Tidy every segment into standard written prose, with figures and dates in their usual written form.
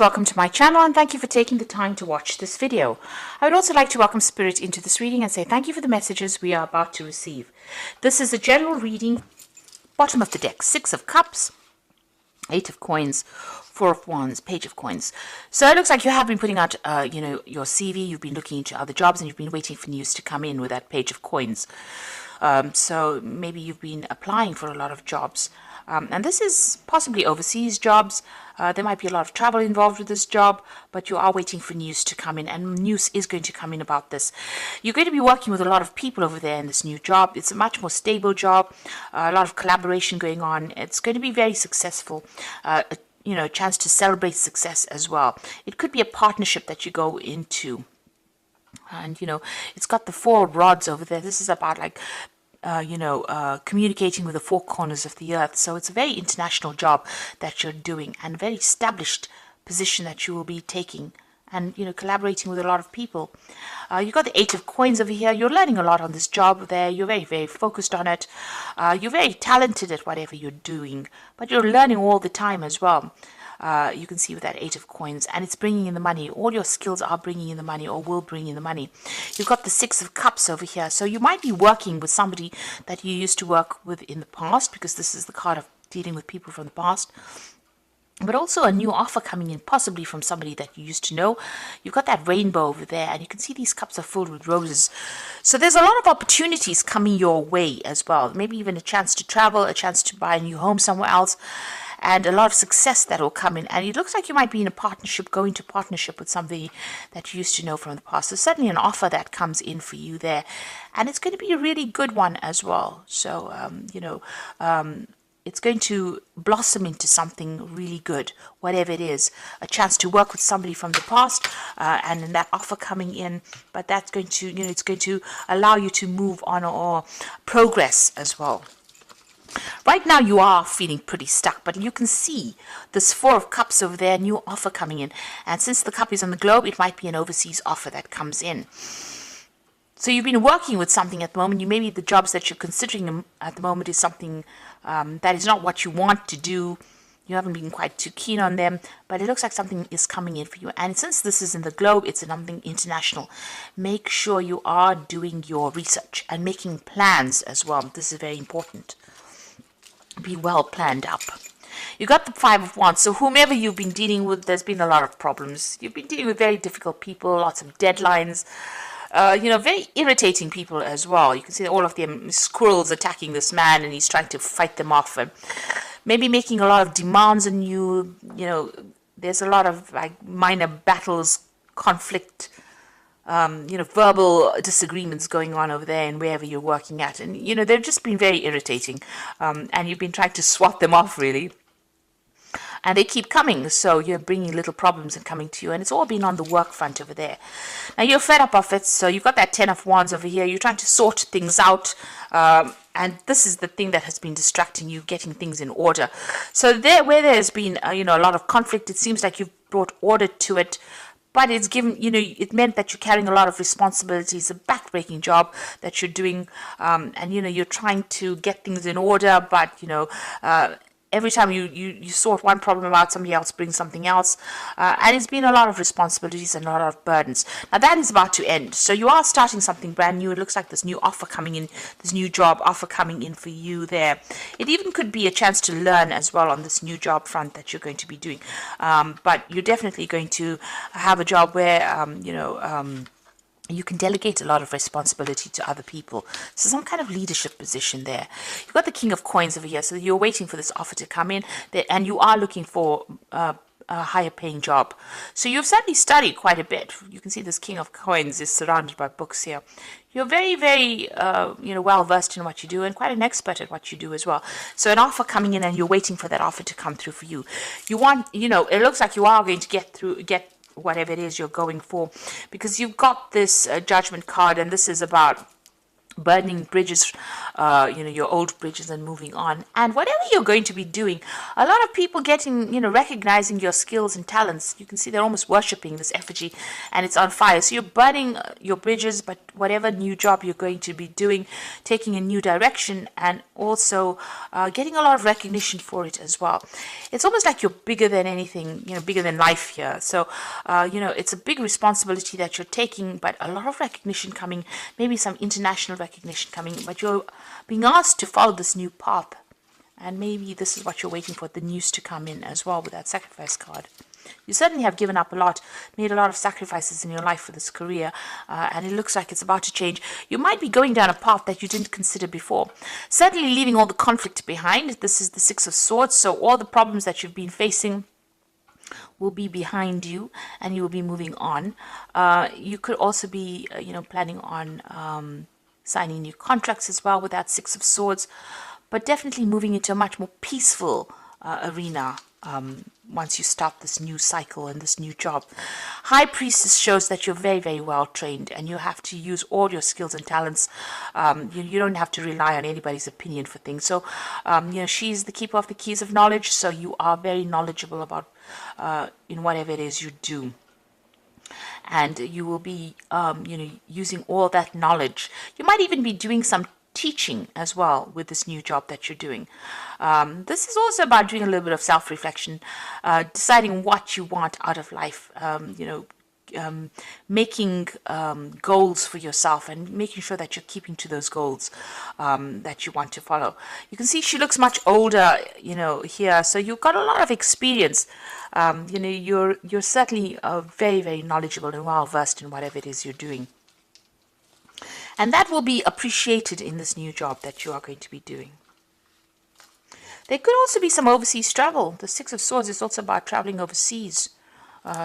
Welcome to my channel and thank you for taking the time to watch this video. I would also like to welcome Spirit into this reading and say thank you for the messages we are about to receive. This is a general reading, bottom of the deck, 6 of Cups, 8 of Coins, 4 of Wands, Page of Coins. So it looks like you have been putting out, your CV, you've been looking into other jobs and you've been waiting for news to come in with that Page of Coins. So maybe you've been applying for a lot of jobs. And this is possibly overseas jobs. There might be a lot of travel involved with this job, but you are waiting for news to come in, and news is going to come in about this. You're going to be working with a lot of people over there in this new job. It's a much more stable job, a lot of collaboration going on. It's going to be very successful. A chance to celebrate success as well. It could be a partnership that you go into. And, it's got the 4 rods over there. This is about communicating with the 4 corners of the earth. So it's a very international job that you're doing and a very established position that you will be taking and, collaborating with a lot of people. You've got the 8 of Coins over here. You're learning a lot on this job there. You're very, very focused on it. You're very talented at whatever you're doing, but you're learning all the time as well. You can see with that 8 of Coins, and it's bringing in the money. All your skills are bringing in the money or will bring in the money. You've got the 6 of Cups over here. So you might be working with somebody that you used to work with in the past, because this is the card of dealing with people from the past. But also a new offer coming in, possibly from somebody that you used to know. You've got that rainbow over there, and you can see these cups are filled with roses. So there's a lot of opportunities coming your way as well. Maybe even a chance to travel, a chance to buy a new home somewhere else, and a lot of success that will come in. And it looks like you might be in a partnership, going to partnership with somebody that you used to know from the past. There's certainly an offer that comes in for you there, and it's going to be a really good one as well. So, it's going to blossom into something really good, whatever it is. A chance to work with somebody from the past, and that offer coming in, but that's going to, it's going to allow you to move on or progress as well. Right now you are feeling pretty stuck, but you can see this 4 of Cups over there, new offer coming in. And since the cup is on the globe, it might be an overseas offer that comes in. So you've been working with something at the moment. Maybe the jobs that you're considering at the moment is something that is not what you want to do. You haven't been quite too keen on them, but it looks like something is coming in for you. And since this is in the globe, it's something international. Make sure you are doing your research and making plans as well. This is very important. Be well planned up. You got the 5 of Wands. So whomever you've been dealing with, there's been a lot of problems. You've been dealing with very difficult people, lots of deadlines. Very irritating people as well. You can see all of them squirrels attacking this man, and he's trying to fight them off. And maybe making a lot of demands on you. There's a lot of minor battles, conflict, verbal disagreements going on over there and wherever you're working at. And, they've just been very irritating. And you've been trying to swat them off, really. And they keep coming, so you're bringing little problems and coming to you. And it's all been on the work front over there. Now, you're fed up of it, so you've got that 10 of Wands over here. You're trying to sort things out. And this is the thing that has been distracting you, getting things in order. So where there's been, a lot of conflict, it seems like you've brought order to it. But it's given, it meant that you're carrying a lot of responsibilities, a backbreaking job that you're doing. And, you're trying to get things in order, but, every time you sort one problem out, somebody else brings something else. And it's been a lot of responsibilities and a lot of burdens. Now, that is about to end. So you are starting something brand new. It looks like this new offer coming in, this new job offer coming in for you there. It even could be a chance to learn as well on this new job front that you're going to be doing. But you're definitely going to have a job where, you can delegate a lot of responsibility to other people. So some kind of leadership position there. You've got the King of Coins over here. So you're waiting for this offer to come in, and you are looking for a higher paying job. So you've certainly studied quite a bit. You can see this King of Coins is surrounded by books here. You're very, very, well versed in what you do and quite an expert at what you do as well. So an offer coming in, and you're waiting for that offer to come through for you. You want, it looks like you are going to get whatever it is you're going for, because you've got this Judgment card, and this is about burning bridges, your old bridges and moving on. And whatever you're going to be doing, a lot of people getting, recognizing your skills and talents. You can see they're almost worshipping this effigy and it's on fire. So you're burning your bridges, but whatever new job you're going to be doing, taking a new direction, and also getting a lot of recognition for it as well. It's almost like you're bigger than anything, bigger than life here. So, it's a big responsibility that you're taking, but a lot of recognition coming, maybe some international recognition coming, but you're being asked to follow this new path. And maybe this is what you're waiting for, the news to come in as well with that sacrifice card. You certainly have given up a lot, made a lot of sacrifices in your life for this career, and it looks like it's about to change. You might be going down a path that you didn't consider before. Certainly leaving all the conflict behind. This is the Six of Swords, so all the problems that you've been facing will be behind you and you will be moving on. You could also be, planning on signing new contracts as well with that Six of Swords, but definitely moving into a much more peaceful arena once you start this new cycle and this new job. High Priestess shows that you're very, very well trained and you have to use all your skills and talents. You don't have to rely on anybody's opinion for things. So, she's the keeper of the keys of knowledge, so you are very knowledgeable about in whatever it is you do. And you will be, using all that knowledge. You might even be doing some teaching as well with this new job that you're doing. This is also about doing a little bit of self-reflection, deciding what you want out of life, making goals for yourself and making sure that you're keeping to those goals that you want to follow. You can see she looks much older, here, so you've got a lot of experience. You're certainly very, very knowledgeable and well versed in whatever it is you're doing. And that will be appreciated in this new job that you are going to be doing. There could also be some overseas travel. The Six of Swords is also about traveling overseas.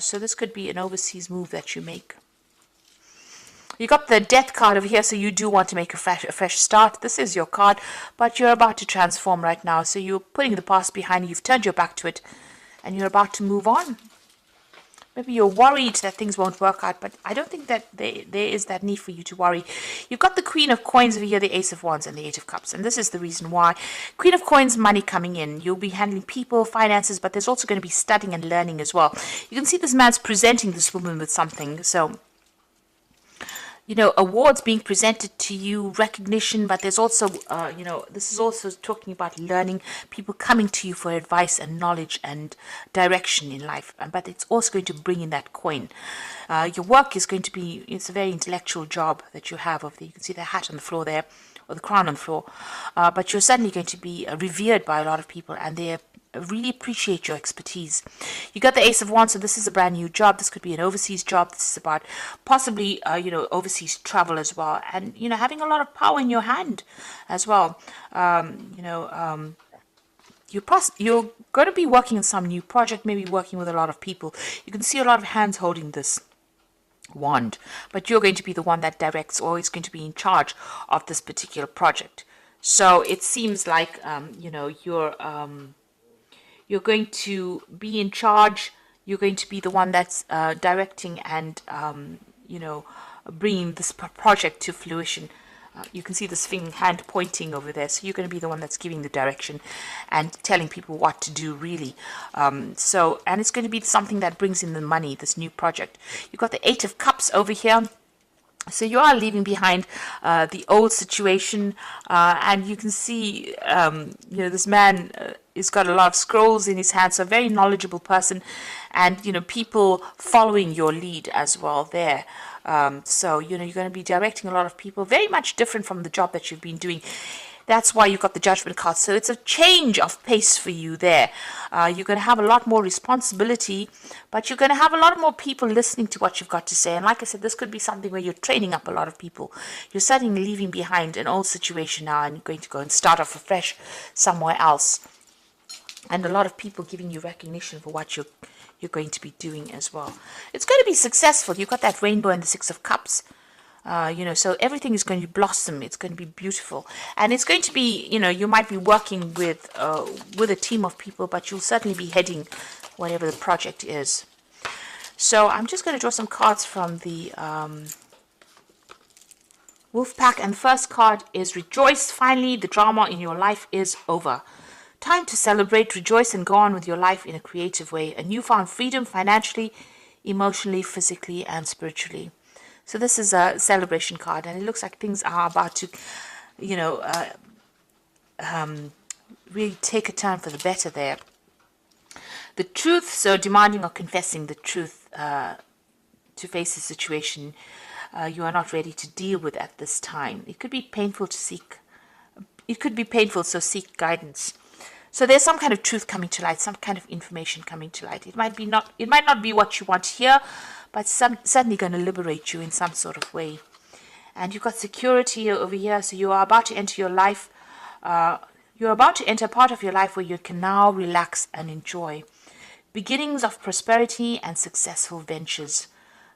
So this could be an overseas move that you make. You got the Death card over here, so you do want to make a fresh start. This is your card, but you're about to transform right now. So you're putting the past behind you. You've turned your back to it, and you're about to move on. Maybe you're worried that things won't work out, but I don't think that there is that need for you to worry. You've got the Queen of Coins over here, the Ace of Wands, and the Eight of Cups. And this is the reason why. Queen of Coins, money coming in. You'll be handling people, finances, but there's also going to be studying and learning as well. You can see this man's presenting this woman with something. So, awards being presented to you, recognition, but there's also, this is also talking about learning, people coming to you for advice and knowledge and direction in life, but it's also going to bring in that coin. Your work is going to be, it's a very intellectual job that you have over there. You can see the hat on the floor there, or the crown on the floor, but you're certainly going to be revered by a lot of people, and they're really appreciate your expertise. You got the Ace of Wands, so this is a brand new job. This could be an overseas job. This is about possibly, overseas travel as well. And, having a lot of power in your hand as well. You're going to be working on some new project, maybe working with a lot of people. You can see a lot of hands holding this wand, but you're going to be the one that directs or is going to be in charge of this particular project. So it seems like, you're going to be in charge. You're going to be the one that's directing and, bringing this project to fruition. You can see this hand pointing over there. So you're going to be the one that's giving the direction and telling people what to do, really. And it's going to be something that brings in the money, this new project. You've got the Eight of Cups over here. So you are leaving behind the old situation, and you can see, this man has got a lot of scrolls in his hand, so a very knowledgeable person, and, people following your lead as well there. So, you're going to be directing a lot of people, very much different from the job that you've been doing. That's why you've got the Judgment card. So it's a change of pace for you there. You're going to have a lot more responsibility, but you're going to have a lot more people listening to what you've got to say. And like I said, this could be something where you're training up a lot of people. You're suddenly leaving behind an old situation now and you're going to go and start off afresh somewhere else. And a lot of people giving you recognition for what you're going to be doing as well. It's going to be successful. You've got that rainbow and the Six of Cups. So everything is going to blossom. It's going to be beautiful, and it's going to be, you might be working with a team of people, but you'll certainly be heading whatever the project is. So I'm just going to draw some cards from the Wolfpack, and the first card is Rejoice. Finally, the drama in your life is over. Time to celebrate, rejoice, and go on with your life in a creative way. A newfound freedom financially, emotionally, physically, and spiritually. So this is a celebration card, and it looks like things are about to, you know, really take a turn for the better there. The truth, so demanding or confessing the truth to face a situation you are not ready to deal with at this time. It could be painful to seek. It could be painful, so seek guidance. So there's some kind of truth coming to light, some kind of information coming to light. It might not be what you want to hear, but certainly going to liberate you in some sort of way. And you've got security over here, so you are about to enter your life. You're about to enter a part of your life where you can now relax and enjoy. Beginnings of prosperity and successful ventures.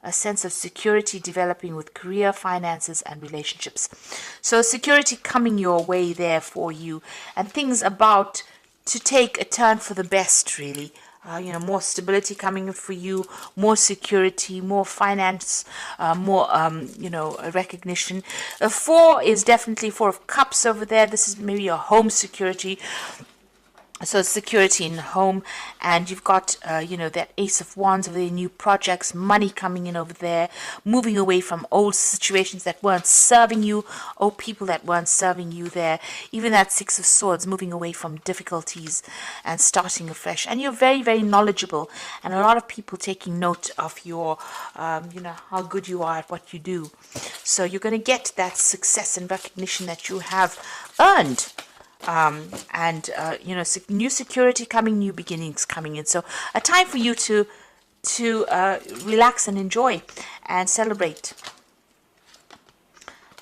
A sense of security developing with career, finances, and relationships. So security coming your way there for you, and things about to take a turn for the best, really. More stability coming for you, more security, more finance, more, recognition. A 4 is definitely 4 of Cups over there. This is maybe your home security. So security in home, and you've got, that Ace of Wands over there, new projects, money coming in over there, moving away from old situations that weren't serving you, old people that weren't serving you there. Even that Six of Swords, moving away from difficulties and starting afresh. And you're very, very knowledgeable, and a lot of people taking note of your, how good you are at what you do. So you're going to get that success and recognition that you have earned. New security coming, new beginnings coming in. So a time for you to relax and enjoy and celebrate.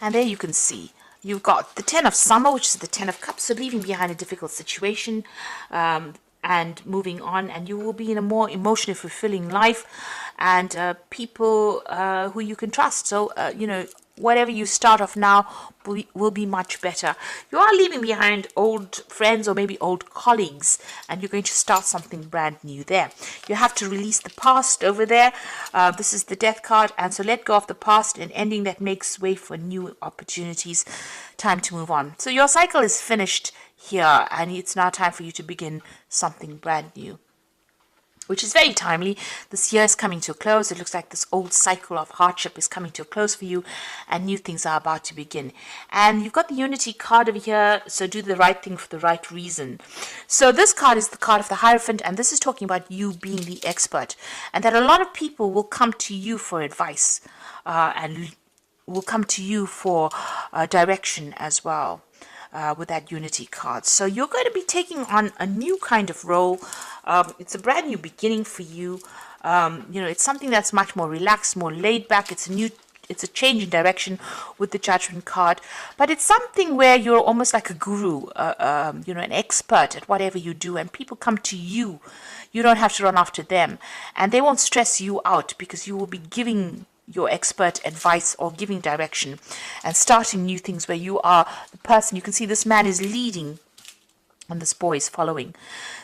And there you can see you've got the 10 of Summer, which is the 10 of Cups, so leaving behind a difficult situation and moving on, and you will be in a more emotionally fulfilling life, and people who you can trust. So whatever you start off now will be much better. You are leaving behind old friends or maybe old colleagues, and you're going to start something brand new there. You have to release the past over there. This is the Death card, and so let go of the past, an ending that makes way for new opportunities. Time to move on. So your cycle is finished here, and it's now time for you to begin something brand new, which is very timely. This year is coming to a close. It looks like this old cycle of hardship is coming to a close for you, and new things are about to begin. And you've got the Unity card over here, so do the right thing for the right reason. So this card is the card of the Hierophant, and this is talking about you being the expert, and that a lot of people will come to you for advice and will come to you for direction as well. With that Unity card. So you're going to be taking on a new kind of role. It's a brand new beginning for you. It's something that's much more relaxed, more laid back. It's a change in direction with the Judgment card. But it's something where you're almost like a guru, an expert at whatever you do, and people come to you. You don't have to run after them, and they won't stress you out because you will be giving your expert advice or giving direction and starting new things where you are the person. You can see this man is leading and this boy is following.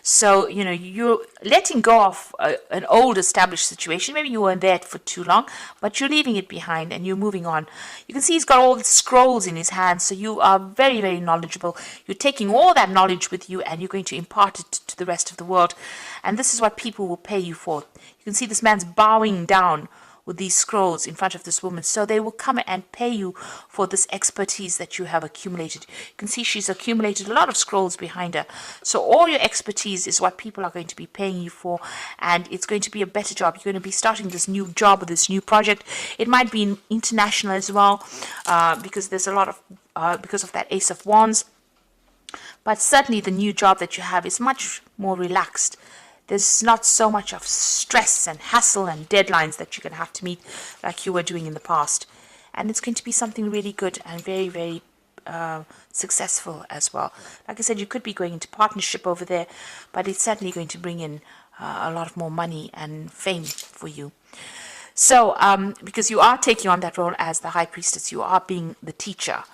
So, you're letting go of an old established situation. Maybe you weren't there for too long, but you're leaving it behind and you're moving on. You can see he's got all the scrolls in his hands, so you are very, very knowledgeable. You're taking all that knowledge with you and you're going to impart it to the rest of the world. And this is what people will pay you for. You can see this man's bowing down with these scrolls in front of this woman. So they will come and pay you for this expertise that you have accumulated. You can see she's accumulated a lot of scrolls behind her. So all your expertise is what people are going to be paying you for, and it's going to be a better job. You're going to be starting this new job or this new project. It might be international as well, because there's a lot of, because of that Ace of Wands. But certainly the new job that you have is much more relaxed. There's not so much of stress and hassle and deadlines that you're going to have to meet like you were doing in the past. And it's going to be something really good and very, very successful as well. Like I said, you could be going into partnership over there, but it's certainly going to bring in a lot of more money and fame for you. So, because you are taking on that role as the High Priestess, you are being the teacher.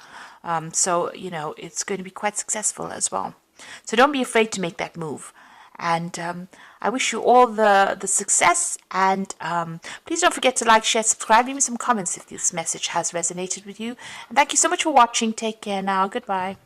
So, it's going to be quite successful as well. So don't be afraid to make that move. And I wish you all the success. And please don't forget to like, share, subscribe, leave me some comments if this message has resonated with you. And thank you so much for watching. Take care now. Goodbye.